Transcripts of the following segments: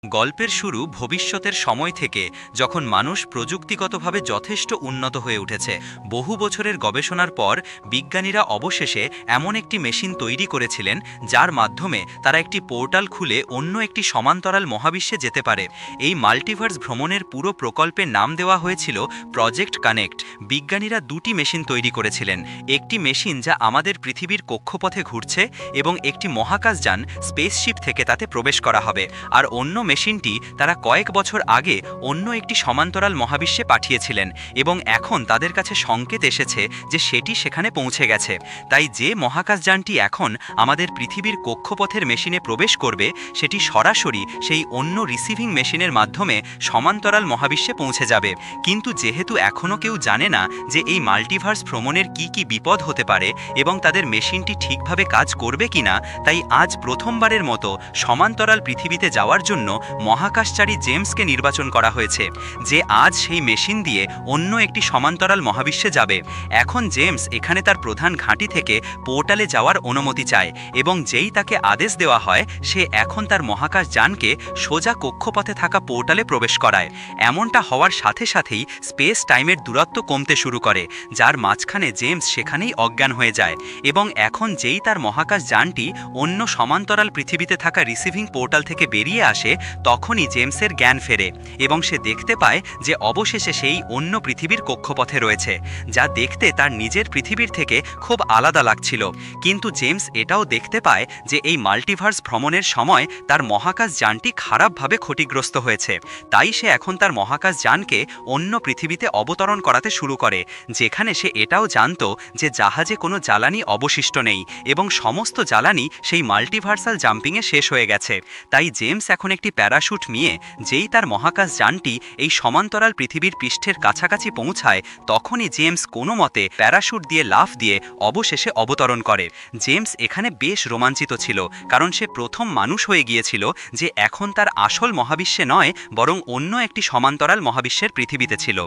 গল্পের শুরু ভবিষ্যতের সময় থেকে, যখন মানুষ প্রযুক্তিগতভাবে যথেষ্ট উন্নত হয়ে উঠেছে। বহু বছরের গবেষণার পর বিজ্ঞানীরা অবশেষে এমন একটি মেশিন তৈরি করেছিলেন যার মাধ্যমে তারা একটি পোর্টাল খুলে অন্য একটি সমান্তরাল মহাবিশ্বে যেতে পারে। এই মাল্টিভার্স ভ্রমণের পুরো প্রকল্পের নাম দেওয়া হয়েছিল প্রজেক্ট কানেক্ট। বিজ্ঞানীরা দুটি মেশিন তৈরি করেছিলেন, একটি মেশিন যা আমাদের পৃথিবীর কক্ষপথে ঘুরছে এবং একটি মহাকাশযান স্পেসশিপ থেকে তাতে প্রবেশ করা হবে, আর অন্য মেশিনটি তারা কয়েক বছর আগে অন্য একটি সমান্তরাল মহাবিশ্বে পাঠিয়েছিলেন এবং এখন তাদের কাছে সংকেত এসেছে যে সেটি সেখানে পৌঁছে গেছে। তাই যে মহাকাশযানটি এখন আমাদের পৃথিবীর কক্ষপথের মেশিনে প্রবেশ করবে সেটি সরাসরি সেই অন্য রিসিভিং মেশিনের মাধ্যমে সমান্তরাল মহাবিশ্বে পৌঁছে যাবে। কিন্তু যেহেতু এখনও কেউ জানে না যে এই মাল্টিভার্স ভ্রমণের কি কি বিপদ হতে পারে এবং তাদের মেশিনটি ঠিকভাবে কাজ করবে কিনা, তাই আজ প্রথমবারের মতো সমান্তরাল পৃথিবীতে যাওয়ার জন্য মহাকাশচারী জেমসকে নির্বাচন করা হয়েছে, যে আজ সেই মেশিন দিয়ে অন্য একটি সমান্তরাল মহাবিশ্বে যাবে। এখন জেমস এখানে তার প্রধান ঘাঁটি থেকে পোর্টালে যাওয়ার অনুমতি চায় এবং যেই তাকে আদেশ দেওয়া হয় সে এখন তার মহাকাশযানকে সোজা কক্ষপথে থাকা পোর্টালে প্রবেশ করায়। এমনটা হওয়ার সাথে সাথেই স্পেস টাইমের দূরত্ব কমতে শুরু করে, যার মাঝখানে জেমস সেখানেই অজ্ঞান হয়ে যায় এবং এখন যেই তার মহাকাশযানটি অন্য সমান্তরাল পৃথিবীতে থাকা রিসিভিং পোর্টাল থেকে বেরিয়ে আসে তখনই জেমসের জ্ঞান ফেরে এবং সে দেখতে পায় যে অবশেষে সেই অন্য পৃথিবীর কক্ষপথে রয়েছে, যা দেখতে তার নিজের পৃথিবীর থেকে খুব আলাদা লাগছিল। কিন্তু জেমস এটাও দেখতে পায় যে এই মাল্টিভার্স ভ্রমণের সময় তার মহাকাশযানটি খারাপভাবে ক্ষতিগ্রস্ত হয়েছে। তাই সে এখন তার মহাকাশযানকে অন্য পৃথিবীতে অবতরণ করাতে শুরু করে, যেখানে সে এটাও জানত যে জাহাজে কোনো জ্বালানি অবশিষ্ট নেই এবং সমস্ত জ্বালানি সেই মাল্টিভার্সাল জাম্পিংয়ে শেষ হয়ে গেছে। তাই জেমস এখন একটি প্যারাশুট নিয়ে যেই তার মহাকাশযানটি এই সমান্তরাল পৃথিবীর পৃষ্ঠের কাছাকাছি পৌঁছায় তখনই জেমস কোনো মতে প্যারাশুট দিয়ে লাফ দিয়ে অবশেষে অবতরণ করে। জেমস এখানে বেশ রোমাঞ্চিত ছিল, কারণ সে প্রথম মানুষ হয়ে গিয়েছিল যে এখন তার আসল মহাবিশ্বে নয় বরং অন্য একটি সমান্তরাল মহাবিশ্বের পৃথিবীতে ছিল,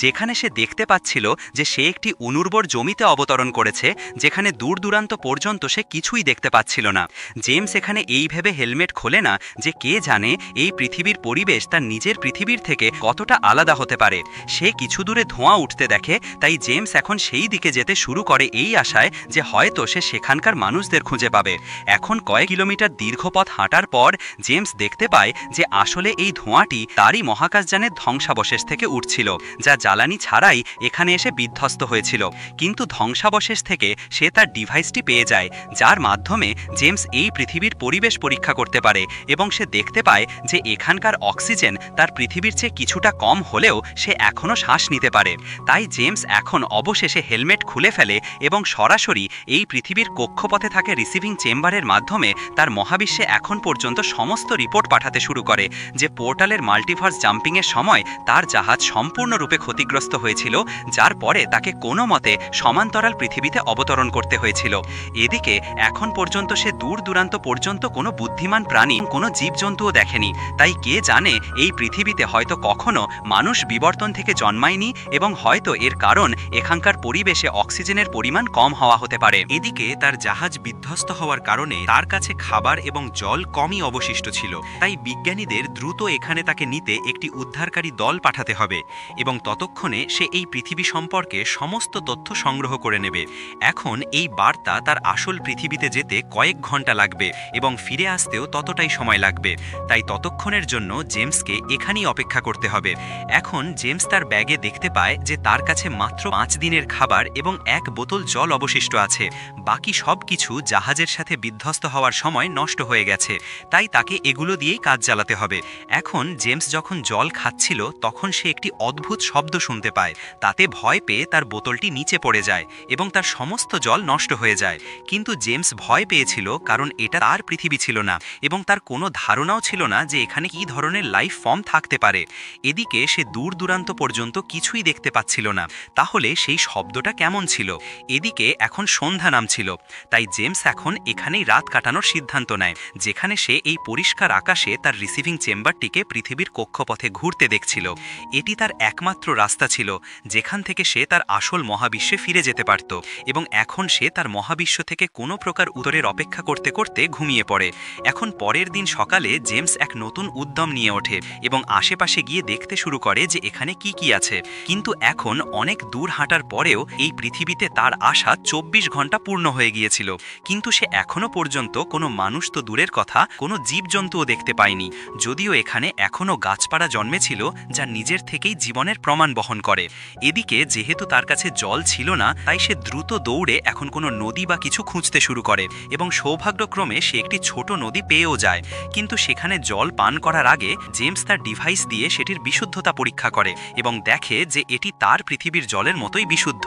যেখানে সে দেখতে পাচ্ছিল যে সে একটি অনুর্বর জমিতে অবতরণ করেছে, যেখানে দূর দূরান্ত পর্যন্ত সে কিছুই দেখতে পাচ্ছিল না। জেমস এখানে এই ভেবে হেলমেট খোলে না যে কে জানে এই পৃথিবীর পরিবেশ তার নিজের পৃথিবীর থেকে কতটা আলাদা হতে পারে। সে কিছু দূরে ধোঁয়া উঠতে দেখে, তাই জেমস এখন সেই দিকে যেতে শুরু করে এই আশায় যে হয়তো সে সেখানকার মানুষদের খুঁজে পাবে। এখন কয়েক কিলোমিটার দীর্ঘ পথ হাঁটার পর জেমস দেখতে পায় যে আসলে এই ধোঁয়াটি তারই মহাকাশযানের ধ্বংসাবশেষ থেকে উঠছিল, যা জ্বালানি ছাড়াই এখানে এসে বিধ্বস্ত হয়েছিল। কিন্তু ধ্বংসাবশেষ থেকে সে তার ডিভাইসটি পেয়ে যায়, যার মাধ্যমে জেমস এই পৃথিবীর পরিবেশ পরীক্ষা করতে পারে এবং সে দেখতে পায় যে এখানকার অক্সিজেন তার পৃথিবীর চেয়ে কিছুটা কম হলেও সে এখনও শ্বাস নিতে পারে। তাই জেমস এখন অবশেষে হেলমেট খুলে ফেলে এবং সরাসরি এই পৃথিবীর কক্ষপথে থাকে রিসিভিং চেম্বারের মাধ্যমে তার মহাবিশ্বে এখন পর্যন্ত সমস্ত রিপোর্ট পাঠাতে শুরু করে, যে পোর্টালের মাল্টিভার্স জাম্পিংয়ের সময় তার জাহাজ সম্পূর্ণরূপে ক্ষতিগ্রস্ত হয়েছিল, যার পরে তাকে কোনো মতে সমান্তরাল পৃথিবীতে অবতরণ করতে হয়েছিল। এদিকে এখন পর্যন্ত সে দূর দূরান্ত পর্যন্ত কোনো বুদ্ধিমান প্রাণী, কোনো জীবজন্তুও দেখেনি। তাই কে জানে এই পৃথিবীতে হয়তো কখনো মানুষ বিবর্তন থেকে জন্মায়নি এবং হয়তো এর কারণ এখানকার পরিবেশে অক্সিজেনের পরিমাণ কম হওয়া হতে পারে। এদিকে তার জাহাজ বিধ্বস্ত হওয়ার কারণে তার কাছে খাবার এবং জল কমই অবশিষ্ট ছিল। তাই বিজ্ঞানীদের দ্রুত এখানে তাকে নিতে একটি উদ্ধারকারী দল পাঠাতে হবে এবং ততক্ষণে সে এই পৃথিবী সম্পর্কে সমস্ত তথ্য সংগ্রহ করে নেবে। এখন এই বার্তা তার আসল পৃথিবীতে যেতে কয়েক ঘন্টা লাগবে এবং ফিরে আসতেও ততটাই সময় লাগবে। তাই ততক্ষণের জন্য জেমসকে এখানেই অপেক্ষা করতে হবে। এখন জেমস তার ব্যাগে দেখতে পায় যে তার কাছে মাত্র 5 দিনের খাবার এবং 1 বোতল জল অবশিষ্ট আছে। বাকি সব কিছু জাহাজের সাথে বিধ্বস্ত হওয়ার সময় নষ্ট হয়ে গেছে, তাই তাকে এগুলো দিয়েই কাজ চালাতে হবে। এখন জেমস যখন জল খাচ্ছিল তখন সে একটি অদ্ভুত শব্দ শুনতে পায়। তাতে ভয় পেয়ে তার বোতলটি নিচে পড়ে যায় এবং তার সমস্ত জল নষ্ট হয়ে যায়। কিন্তু জেমস ভয় পেয়েছিল কারণ এটা তার পৃথিবী ছিল না এবং তার কোনো ধারণাও ছিল না যে এখানে কী ধরনের লাইফ ফর্ম থাকতে পারে। এদিকে সে দূর দূরান্ত পর্যন্ত কিছুই দেখতে পাচ্ছিল না, তাহলে সেই শব্দটা কেমন ছিল? এদিকে এখন সন্ধ্যা নামছিল, তাই জেমস এখন এখানেই রাত কাটানোর সিদ্ধান্ত নেয়, যেখানে সে এই পরিষ্কার আকাশে তার রিসিভিং চেম্বারটিকে পৃথিবীর কক্ষপথে ঘুরতে দেখছিল। এটি তার একমাত্র রাস্তা ছিল যেখান থেকে সে তার আসল মহাবিশ্বে ফিরে যেতে পারত এবং এখন সে তার মহাবিশ্ব থেকে কোনো প্রকার উত্তরের অপেক্ষা করতে করতে ঘুমিয়ে পড়ে। এখন পরের দিন সকালে জেমস এক এক নতুন উদ্যম নিয়ে ওঠে এবং আশেপাশে গিয়ে দেখতে শুরু করে যে এখানে কি কি আছে। কিন্তু এখন অনেক দূর হাঁটার পরেও এই পৃথিবীতে তার আশা 24 ঘন্টা পূর্ণ হয়ে গিয়েছিল, কিন্তু সে এখনো পর্যন্ত কোনো মানুষ তো দূরের কথা, কোনো জীবজন্তুও দেখতে পায়নি, যদিও এখানে এখনও গাছপালা জন্মেছিল যা নিজের থেকেই জীবনের প্রমাণ বহন করে। এদিকে যেহেতু তার কাছে জল ছিল না, তাই সে দ্রুত দৌড়ে এখন কোনো নদী বা কিছু খুঁজতে শুরু করে এবং সৌভাগ্যক্রমে সে একটি ছোট নদী পেয়েও যায়। কিন্তু সেখানে জল পান করার আগে জেমস তার ডিভাইস দিয়ে সেটির বিশুদ্ধতা পরীক্ষা করে এবং দেখে যে এটি তার পৃথিবীর জলের মতোই বিশুদ্ধ।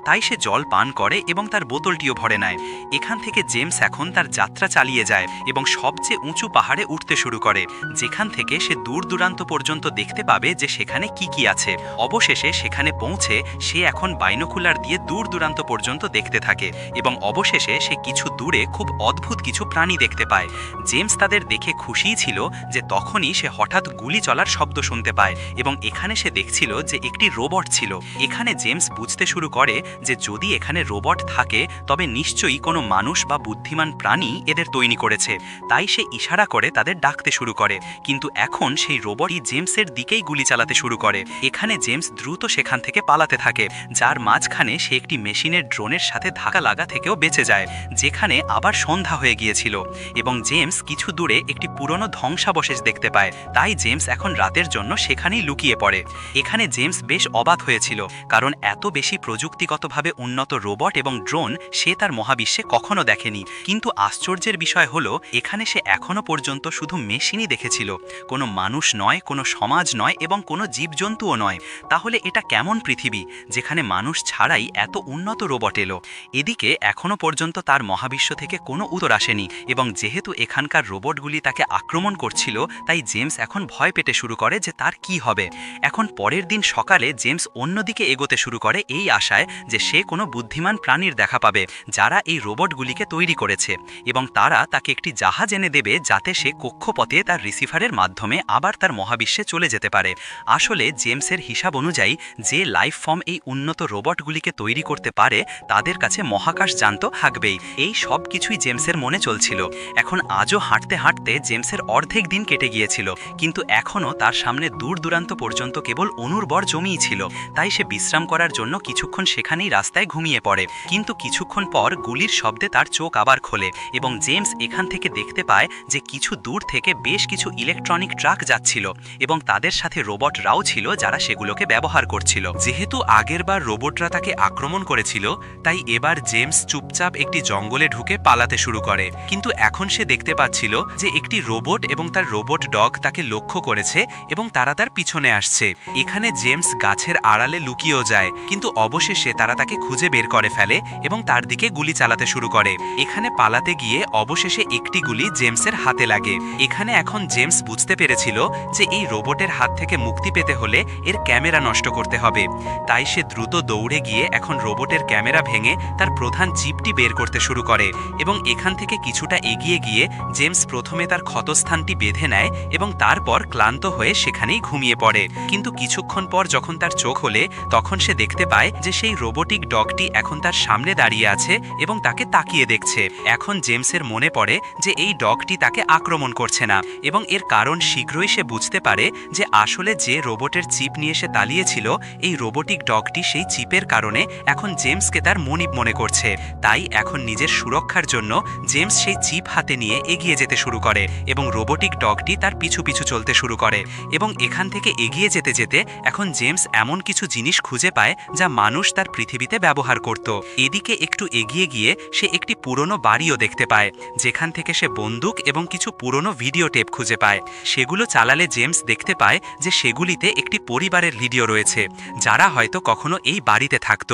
তাই সে জল পান করে এবং তার বোতলটিও ভরে নেয়। এখান থেকে জেমস এখন তার যাত্রা চালিয়ে যায় এবং সবচেয়ে উঁচু পাহাড়ে উঠতে শুরু করে, যেখান থেকে সে দূর দূরান্ত পর্যন্ত দেখতে পাবে যে সেখানে কি কি আছে। অবশেষে সেখানে পৌঁছে সে এখন বাইনোকুলার দিয়ে দূর দূরান্ত পর্যন্ত দেখতে থাকে এবং অবশেষে সে কিছু দূরে খুব অদ্ভুত কিছু প্রাণী দেখতে পায়। জেমস তাদের দেখে খুশিই ছিল যে তখনই সে হঠাৎ গুলি চলার শব্দ শুনতে পায় এবং এখানে সে দেখছিল যে একটি রোবট ছিল। এখানে জেমস বুঝতে শুরু করে যে যদি এখানে রোবট থাকে তবে নিশ্চয়ই কোনো মানুষ বা বুদ্ধিমান প্রাণী এদের তৈরি করেছে। তাই সে ইশারা করে তাদের ডাকতে শুরু করে, কিন্তু এখন সেই রোবটই জেমসের দিকেই গুলি চালাতে শুরু করে। এখানে জেমস দ্রুত সেখান থেকে পালাতে থাকে, যার মাঝখানে সে একটি মেশিনের ড্রোনের সাথে ধাক্কা লাগা থেকেও বেঁচে যায়, যেখানে আবার সন্ধ্যা হয়ে গিয়েছিল এবং জেমস কিছু দূরে একটি পুরনো ধ্বংসাবশেষ দেখতে পায়। তাই জেমস এখন রাতের জন্য সেখানেই লুকিয়ে পড়ে। এখানে জেমস বেশ অবাক হয়েছিল, কারণ এত বেশি প্রযুক্তিগতভাবে উন্নত রোবট এবং ড্রোন সে তার মহাবিশ্বে কখনো দেখেনি। কিন্তু আশ্চর্যের বিষয় হলো এখানে সে এখনো পর্যন্ত শুধু মেশিনই দেখেছিল, কোনো মানুষ নয়, কোনো সমাজ নয় এবং কোনো জীবজন্তুও নয়। তাহলে এটা কেমন পৃথিবী যেখানে মানুষ ছাড়াই এত উন্নত রোবট এলো? এদিকে এখনো পর্যন্ত তার মহাবিশ্ব থেকে কোনো উত্তর আসেনি এবং যেহেতু এখানকার রোবটগুলি তাকে আক্রমণ করছিল, তাই জেমস এখন ভয় পেতে শুরু করে যে তার কি হবে। এখন পরের দিন সকালে জেমস অন্যদিকে এগোতে শুরু করে এই আশায় যে সে কোনো বুদ্ধিমান প্রাণীর দেখা পাবে যারা এই রোবটগুলিকে তৈরি করেছে এবং তারা তাকে একটি জাহাজ এনে দেবে যাতে সে কক্ষপথে তার রিসিভারের মাধ্যমে আবার তার মহাবিশ্বে চলে যেতে পারে। আসলে জেমসের হিসাব অনুযায়ী যে লাইফ ফর্ম এই উন্নত রোবটগুলিকে তৈরি করতে পারে তাদের কাছে মহাকাশযান তো থাকবেই। এই সব কিছুই জেমসের মনে চলছিল। এখন আজও হাঁটতে হাঁটতে জেমসের অর্ধেক দিন কেটে গিয়েছিল, কিন্তু এখনও তার সামনে দূর দূরান্ত পর্যন্ত কেবল অনুর্বর জমিই ছিল। তাই সে বিশ্রাম করার জন্য কিছুক্ষণ সেখানেই রাস্তায় ঘুমিয়ে পড়ে, কিন্তু কিছুক্ষণ পর গুলির শব্দে তার চোখ আবার খোলে এবং জেমস এখান থেকে দেখতে পায় যে কিছু দূর থেকে বেশ কিছু ইলেকট্রনিক ট্রাক যাচ্ছিল এবং তাদের সাথে রোবটরাও ছিল যারা সেগুলোকে ব্যবহার করছিল। যেহেতু আগেরবার রোবটরা তাকে আক্রমণ করেছিল, তাই এবার জেমস চুপচাপ একটি জঙ্গলে ঢুকে পালাতে শুরু করে। কিন্তু এখন সে দেখতে পাচ্ছিল যে একটি রোবট এবং তার রোবট ডগ তাকে লক্ষ্য করেছে এবং তারা তার পিছনে আসছে। এখানে জেমস গাছের আড়ালে লুকিয়েও যায়, কিন্তু অবশেষে তারা তাকে খুঁজে বের করে ফেলে এবং তার দিকে গুলি চালাতে শুরু করে। এখানে পালাতে গিয়ে অবশেষে একটি গুলি জেমসের হাতে লাগে। এখানে এখন জেমস বুঝতে পেরেছিল যে এই রোবটের হাত থেকে মুক্তি পেতে হলে এর ক্যামেরা নষ্ট করতে হবে। তাই সে দ্রুত দৌড়ে গিয়ে এখন রোবটের ক্যামেরা ভেঙে তার প্রধান চিপটি বের করতে শুরু করে এবং এখান থেকে কিছুটা এগিয়ে গিয়ে জেমস প্রথমে তার ক্ষতস্থানটি বেঁধে নেয় এবং তারপর ক্লান্ত হয়ে সেখানেই ঘুমিয়ে পড়ে। কিন্তু কিছুক্ষণ পর যখন তার চোখ খোলে তখন সে দেখতে পায় যে সেই রোবোটিক ডগটি এখন তার সামনে দাঁড়িয়ে আছে এবং তাকে তাকিয়ে দেখছে। এখন জেমসের মনে পড়ে যে এই ডগটি তাকে আক্রমণ করছে না এবং এর কারণ শীঘ্রই সে বুঝতে পারে যে আসলে যে রোবটের চিপ নিয়ে সে তালিয়েছিল এই রোবোটিক ডগটি সেই চিপের কারণে এখন জেমসকে তার মনিব মনে করছে। তাই এখন নিজের সুরক্ষার জন্য জেমস সেই চিপ হাতে নিয়ে এগিয়ে যেতে শুরু করে এবং রোবোটিক ডগটি তার পিছু পিছু চলতে শুরু করে এবং এখান থেকে এগিয়ে যেতে যেতে এখন জেমস এমন কিছু জিনিস খুঁজে পায় যা মানুষ তার পৃথিবীতে ব্যবহার করত। এদিকে একটু এগিয়ে গিয়ে সে একটি পুরনো বাড়িও দেখতে পায়, যেখান থেকে সে বন্দুক এবং কিছু পুরনো ভিডিও টেপ খুঁজে পায়। সেগুলো চালালে জেমস দেখতে পায় যে সেগুলিতে একটি পরিবারের ভিডিও রয়েছে যারা হয়তো কখনো এই বাড়িতে থাকত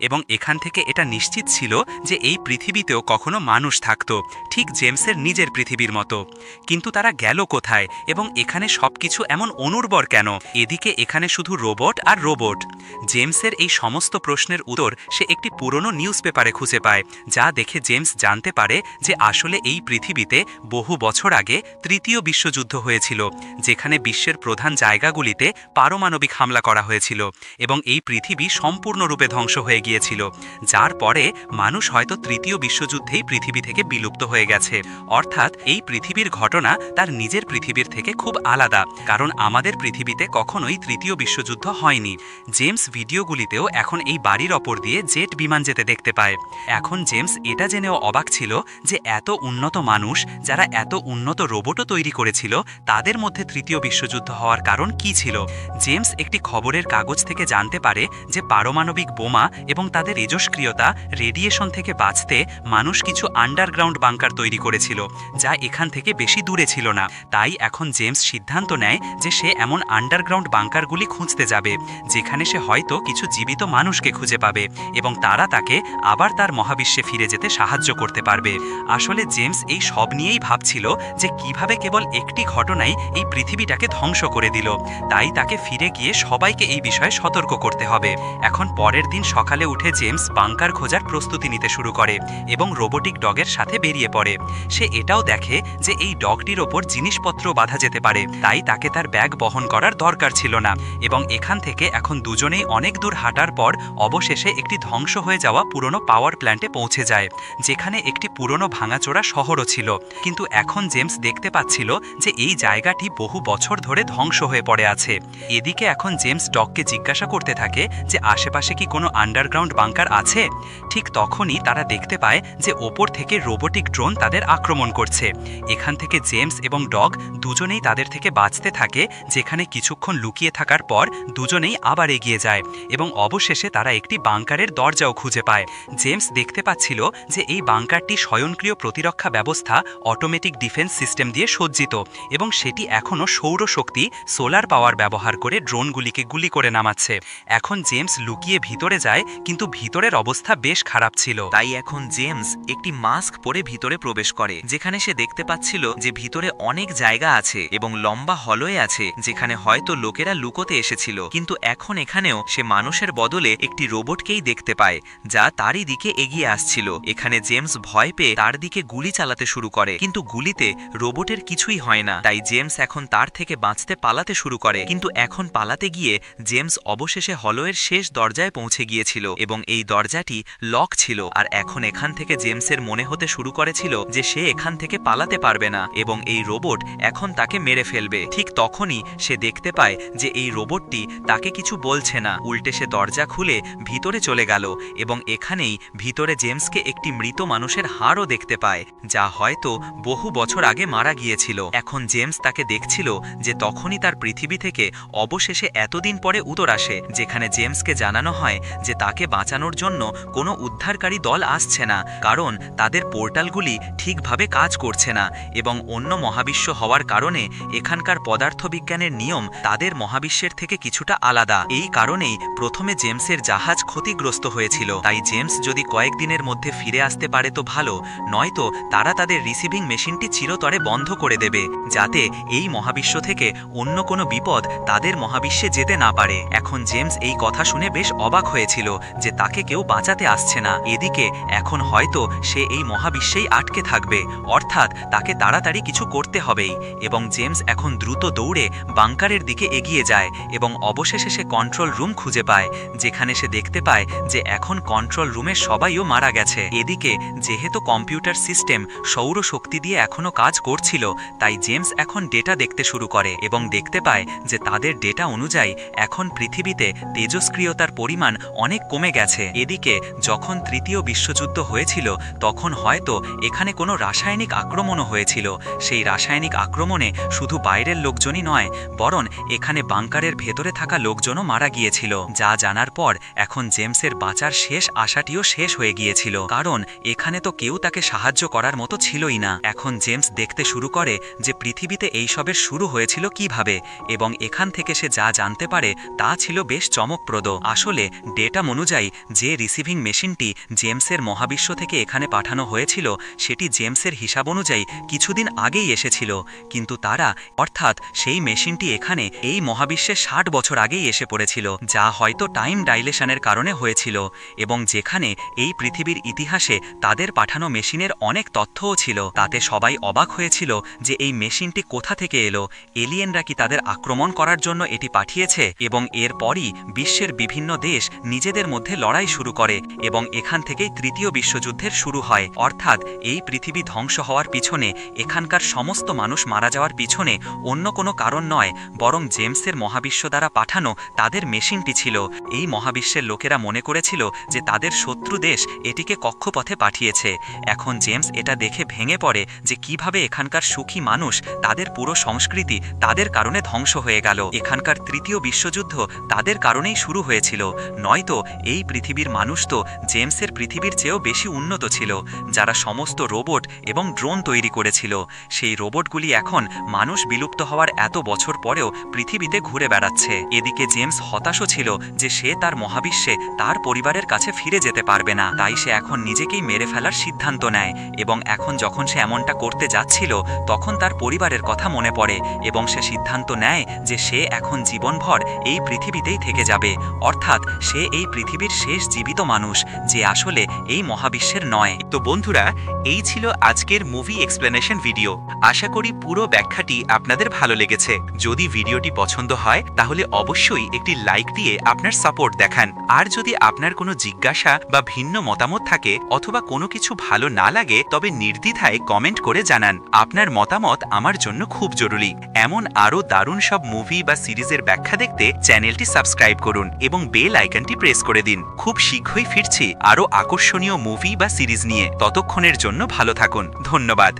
এবং এখান থেকে এটা নিশ্চিত ছিল যে এই পৃথিবীতেও কখনো মানুষ থাকত, ঠিক জেমসের নিজের পৃথিবীর মতো। কিন্তু তারা গেল কোথায় এবং এখানে সবকিছু এমন অনুর্বর কেন? এদিকে এখানে শুধু রোবট আর রোবট। জেমসের এই সমস্ত প্রশ্নের উত্তর সে একটি পুরনো নিউজ পেপারে খুঁজে পায়, যা দেখে জেমস জানতে পারে যে আসলে এই পৃথিবীতে বহু বছর আগে তৃতীয় বিশ্বযুদ্ধ হয়েছিল, যেখানে বিশ্বের প্রধান জায়গাগুলিতে পারমাণবিক হামলা করা হয়েছিল এবং এই পৃথিবী সম্পূর্ণরূপে ধ্বংস হয়ে গিয়েছিল, যার পরে মানুষ হয়তো তৃতীয় বিশ্বযুদ্ধেই পৃথিবী থেকে বিলুপ্ত হয়ে গেছে। অর্থাৎ এই পৃথিবীর ঘটনা তার নিজের পৃথিবীর থেকে খুব আলাদা, কারণ আমাদের পৃথিবীতে কখনোই তৃতীয় বিশ্বযুদ্ধ হয়নি। জেমস ভিডিওগুলিতেও এখন এই বাড়ির ওপর দিয়ে জেট বিমান যেতে দেখতে পায়। এখন জেমস এটা জেনেও অবাক ছিল যে এত উন্নত মানুষ, যারা এত উন্নত রোবটও তৈরি করেছিল, তাদের মধ্যে তৃতীয় বিশ্বযুদ্ধ হওয়ার কারণ কি ছিল। জেমস একটি খবরের কাগজ থেকে জানতে পারে যে পারমাণবিক বোমা এবং তাদের তেজস্ক্রিয়তা রেডিয়েশন থেকে বাঁচতে মানুষ কিছু আন্ডারগ্রাউন্ড বাংকার তৈরি করেছিল, যা এখান থেকে বেশি দূরে ছিল না। তাই এখন জেমস সিদ্ধান্ত নেয় যে সে এমন আন্ডারগ্রাউন্ড বাংকারগুলি খুঁজতে যাবে, যেখানে সে হয়তো কিছু জীবিত মানুষকে খুঁজে পাবে এবং তারা তাকে আবার তার মহাবিশ্বে ফিরে যেতে সাহায্য করতে পারবে। আসলে জেমস এই সব নিয়েই ভাবছিল যে কিভাবে কেবল একটি ঘটনাই এই পৃথিবীটাকে ধ্বংস করে দিল। তাই তাকে ফিরে গিয়ে সবাইকে এই বিষয়ে সতর্ক করতে হবে। এখন পরের দিন সকালে উঠে জেমস বাংকার খোঁজার প্রস্তুতি নিতে শুরু করে এবং রোবোটিক ডগের সাথে বেরিয়ে পড়ে। সে এটাও দেখে যে এই ডগটির ওপর জিনিসপত্র বাঁধা যেতে পারে, তাই তাকে তার ব্যাগ বহন করার দরকার ছিল না। এবং এখান থেকে এখন দুজনেই অনেক দূর হাঁটার পর অবশেষে একটি ধ্বংস হয়ে যাওয়া পুরনো পাওয়ার প্ল্যান্টে পৌঁছে যায়, যেখানে একটি পুরনো ভাঙাচোরা শহরও ছিল। কিন্তু এখন জেমস দেখতে পাচ্ছিল যে এই জায়গাটি বহু বছর ধরে ধ্বংস হয়ে পড়ে আছে। এদিকে এখন জেমস ডগকে জিজ্ঞাসা করতে থাকে যে আশেপাশে কি কোনো আন্ডারগ্রাউন্ড বাংকার আছে। ঠিক তখনই তারা দেখতে পায় যে ওপর থেকে রোবোটিক ড্রোন তাদের আক্রমণ করছে। এখান থেকে জেমস এবং ডগ দুজনেই তাদের থেকে বাঁচতে থাকে, যেখানে কিছুক্ষণ লুকিয়ে থাকার পর দুজনেই আবার এগিয়ে যায় এবং অবশেষে তারা একটি বাংকারের দরজাও খুঁজে পায়। জেমস দেখতে পাচ্ছিল যে এই বাংকারটি স্বয়ংক্রিয় প্রতিরক্ষা ব্যবস্থা অটোমেটিক ডিফেন্স সিস্টেম দিয়ে সজ্জিত এবং সেটি এখনও সৌরশক্তি সোলার পাওয়ার ব্যবহার করে ড্রোনগুলিকে গুলি করে নামাচ্ছে। এখন জেমস লুকিয়ে ভিতরে যায়, কিন্তু ভিতরের অবস্থা বেশ খারাপ ছিল। তাই এখন জেমস একটি মাস্ক পরে ভিতরে প্রবেশ করে, যেখানে সে দেখতে পাচ্ছিল যে ভিতরে অনেক জায়গা আছে এবং লম্বা হলওয়ে আছে, যেখানে হয়তো লোকেরা লুকোতে এসেছিল। কিন্তু এখন এখানেও সে মানুষের বদলে একটি রোবটকেই দেখতে পায়, যা তারই দিকে এগিয়ে আসছিল। এখানে জেমস ভয় পেয়ে তার দিকে গুলি চালাতে শুরু করে, কিন্তু গুলিতে রোবটের কিছুই হয় না। তাই জেমস এখন তার থেকে বাঁচতে পালাতে শুরু করে, কিন্তু এখন পালাতে গিয়ে জেমস অবশেষে হলওয়ের শেষ দরজায় পৌঁছে গিয়েছিল এবং এই দরজাটি লক ছিল। আর এখন এখান থেকে জেমসের মনে হতে শুরু করেছিল যে সে এখান থেকে পালাতে পারবে না এবং এই রোবট এখন তাকে মেরে ফেলবে। ঠিক তখনই সে দেখতে পায় যে এই রোবটটি তাকে কিছু বলছে না, উল্টে সে দরজা খুলে ভিতরে চলে গেল এবং এখানেই ভিতরে জেমসকে একটি মৃত মানুষের হাড়ও দেখতে পায়, যা হয়তো বহু বছর আগে মারা গিয়েছিল। এখন জেমস তাকে দেখছিল যে তখনই তার পৃথিবী থেকে অবশেষে এতদিন পরে উত্তর আসে, যেখানে জেমসকে জানানো হয় যে তাকে বাঁচানোর জন্য কোনো উদ্ধারকারী দল আসছে না, কারণ তাদের পোর্টালগুলি ঠিকভাবে কাজ করছে না এবং অন্য মহাবিশ্ব হওয়ার কারণে এখানকার পদার্থবিজ্ঞানের নিয়ম তাদের মহাবিশ্বের থেকে কিছুটা আলাদা। এই কারণেই প্রথমে জেমসের জাহাজ ক্ষতিগ্রস্ত হয়েছিল। তাই জেমস যদি কয়েকদিনের মধ্যে ফিরে আসতে পারে তো ভালো, নয়তো তারা তাদের রিসিভিং মেশিনটি চিরতরে বন্ধ করে দেবে, যাতে এই মহাবিশ্ব থেকে অন্য কোনো বিপদ তাদের মহাবিশ্বে যেতে না পারে। এখন জেমস এই কথা শুনে বেশ অবাক হয়েছিল যে তাকে কেউ বাঁচাতে আসছে না। এদিকে এখন হয়তো সে এই মহাবিশ্বেই আটকে থাকবে, অর্থাৎ তাকে তাড়াতাড়ি কিছু করতে হবেই। এবং জেমস এখন দ্রুত দৌড়ে বাংকারের দিকে এগিয়ে যায় এবং অবশেষে সে কন্ট্রোল রুম খুঁজে পায়, যেখানে সে দেখতে পায় যে এখন কন্ট্রোল রুমের সবাইও মারা গেছে। এদিকে যেহেতু কম্পিউটার সিস্টেম সৌরশক্তি দিয়ে এখনও কাজ করছিল, তাই জেমস এখন ডেটা দেখতে শুরু করে এবং দেখতে পায় যে তাদের ডেটা অনুযায়ী এখন পৃথিবীতে তেজস্ক্রিয়তার পরিমাণ অনেক কমে গেছে। এদিকে যখন তৃতীয় বিশ্বযুদ্ধ হয়েছিল তখন হয়তো এখানে কোনো রাসায়নিক আক্রমণও হয়েছিল। সেই রাসায়নিক আক্রমণে শুধু বাইরের লোকজনই নয়, বরং এখানে বাংকারের ভেতরে থাকা লোকজনও মারা গিয়েছিল। যা জানার পর এখন জেমসের বাঁচার শেষ আশাটিও শেষ হয়ে গিয়েছিল, কারণ এখানে তো কেউ তাকে সাহায্য করার মতো ছিলই না। এখন জেমস দেখতে শুরু করে যে পৃথিবীতে এইসবের শুরু হয়েছিল কিভাবে, এবং এখান থেকে সে যা জানতে পারে তা ছিল বেশ চমকপ্রদ। আসলে ডেটা অনুযায়ী যে রিসিভিং মেশিনটি জেমসের মহাবিশ্ব থেকে এখানে পাঠানো হয়েছিল সেটি জেমসের হিসাব অনুযায়ী কিছুদিন আগেই এসেছিল, কিন্তু তারা অর্থাৎ সেই মেশিনটি এখানে এই মহাবিশ্বে 60 বছর আগেই এসে পড়েছিল, যা হয়তো টাইম ডাইলেশনের কারণে হয়েছিল এবং যেখানে এই পৃথিবীর ইতিহাসে তাদের পাঠানো মেশিনের অনেক তথ্যও ছিল। তাতে সবাই অবাক হয়েছিল যে এই মেশিনটি কোথা থেকে এলো, এলিয়েনরা কি তাদের আক্রমণ করার জন্য এটি পাঠিয়েছে। এবং এরপরই বিশ্বের বিভিন্ন দেশ নিজেদের মধ্যে লড়াই শুরু করে এবং এখান থেকেই তৃতীয় বিশ্বযুদ্ধের শুরু হয়। অর্থাৎ এই পৃথিবী ধ্বংস হওয়ার পিছনে এখানকার সমস্ত সমস্ত মানুষ মারা যাওয়ার পিছনে অন্য কোনো কারণ নয়, বরং জেমসের মহাবিশ্ব দ্বারা পাঠানো তাদের মেশিনটি ছিল। এই মহাবিশ্বের লোকেরা মনে করেছিল যে তাদের শত্রু দেশ এটিকে কক্ষপথে পাঠিয়েছে। এখন জেমস এটা দেখে ভেঙে পড়ে যে কিভাবে এখানকার সুখী মানুষ, তাদের পুরো সংস্কৃতি তাদের কারণে ধ্বংস হয়ে গেল। এখানকার তৃতীয় বিশ্বযুদ্ধ তাদের কারণেই শুরু হয়েছিল, নয়তো এই পৃথিবীর মানুষ তো জেমসের পৃথিবীর চেয়েও বেশি উন্নত ছিল, যারা সমস্ত রোবট এবং ড্রোন তৈরি করেছিল। সেই রোবটগুলি এখন মানুষ বিলুপ্ত হওয়ার এত বছর পরেও পৃথিবীতে ঘুরে বেড়াচ্ছে। এদিকে জেমস হতাশও ছিল যে সে তার মহাবিশ্বে তার পরিবারের কাছে ফিরে যেতে পারবে না, তাই সে এখন নিজেকেই মেরে ফেলার সিদ্ধান্ত নেয়। এবং এখন যখন সে এমনটা করতে যাচ্ছিল তখন তার পরিবারের কথা মনে পড়ে এবং সে সিদ্ধান্ত নেয় যে সে এখন জীবনভর এই পৃথিবীতেই থেকে যাবে, অর্থাৎ সে এই পৃথিবীর শেষ জীবিত মানুষ যে আসলে এই মহাবিশ্বের নয়। তো বন্ধুরা, এই ছিল আজকের মুভি এক্সপ্লেনেশন ভিডিও। আশা করি পুরো ব্যাখ্যাটি আপনাদের ভালো লেগেছে। যদি ভিডিওটি পছন্দ হয় তাহলে অবশ্যই একটি লাইক দিয়ে আপনার সাপোর্ট দেখান। আর যদি আপনার কোনো জিজ্ঞাসা বা ভিন্ন মতামত থাকে অথবা কোনো কিছু ভালো না লাগে তবে নির্দ্বিধায় কমেন্ট করে জানান। আপনার মতামত আমার জন্য খুব জরুরি। এমন আরও দারুণ সব মুভি বা সিরিজের ব্যাখ্যা দেখতে চ্যানেলটি সাবস্ক্রাইব করুন এবং বেল আইকনটি প্রেস করে দিন। খুব শীঘ্রই ফিরছি আরও আকর্ষণীয় মুভি বা সিরিজ নিয়ে। ততক্ষণের জন্য ভালো থাকুন। ধন্যবাদ।